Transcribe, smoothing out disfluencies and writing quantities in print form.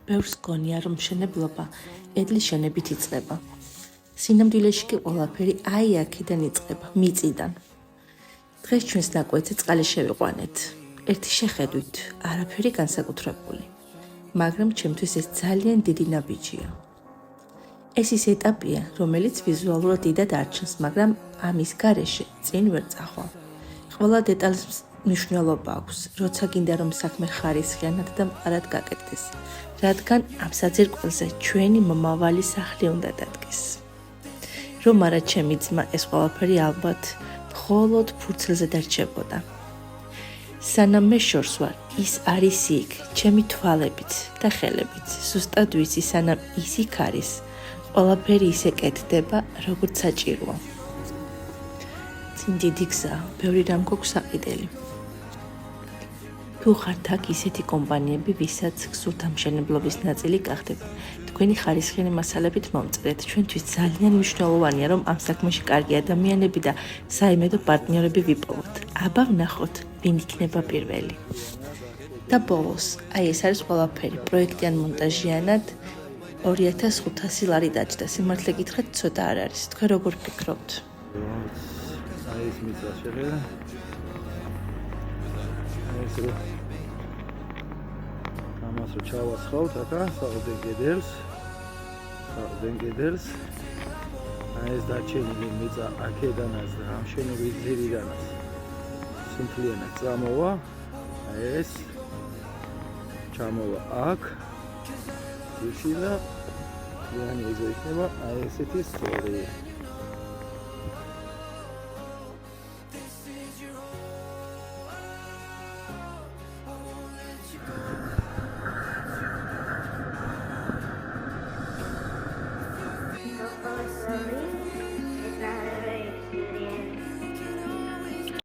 ბევრს გონია, რომ მშენებლობა კედლის შენებით იწყება. სინამდვილეში კი ყველაფერი აი აქედან იწყება, მიწიდან. დღეს ჩვენს ნაკვეთზე წყალი შევიყვანეთ. ერთი შეხედვით, არაფერი განსაკუთრებული. მაგრამ ჩემთვის ეს ძალიან დიდი ნაბიჯია. ეს ის ეტაპია, რომელიც ვიზუალურად დიდად არჩენს, მაგრამ ამის გარეშე წინ ვერ წახვალ. ყველა დეტალს მნიშვნელობა აქვს, როცა გინდა რომ საქმე ხარისხიანად და მყარად გაკეთდეს, რადგან ამ საძირკველზე ჩვენი მომავალი სახლი უნდა დადგეს. რომ არა ჩემი ძმა, ეს ყველაფერი ალბათ მხოლოდ ფურცლზე დარჩებოდა. სანამ მე შორს ვარ, ის არის იქ, ჩემი თვალებით და ხელებით, ზუსტად ვიცი, სანამ ის იქ არის, ყველაფერი ისე კეთდება, როგორც საჭიროა. წინ დიდი გზაა, ბევრი რამ გვაქვს საყიდელი. თუ ხართ აქ ისეთი კომპანიები, ვისაც გსურთ ამ მშენებლობის ნაწილი გახდეთ, თქვენი ხარისხიანი მასალებით მომწერეთ. ჩვენთვის ძალიან მნიშვნელოვანია, რომ ამ საქმეში კარგი ადამიანები და საიმედო პარტნიორები ვიპოვოთ. აბა ვნახოთ, ვინ იქნება პირველი. და ბოლოს, აი ეს არის ყველაფერი, პროექტიან მონტაჟიანად 2500 ლარი დაჭდა. სიმართლე გითხრათ, ცოტა არ არის. თქვენ როგორ ფიქრობთ? აი ეს მიწა შეღერა. ეს რო ამას რო ჩავასხავთ აქა, საყრდენ გედელს. აი ეს დარჩენილი მიწა აქედანაც და ამ შენობის ძირიდანაც სიმთლიანად წამოვა. აი ეს ჩამოვა აქ. ისე დაიანი ეგ იქნება, აი ესეთი სწორი. Sorry.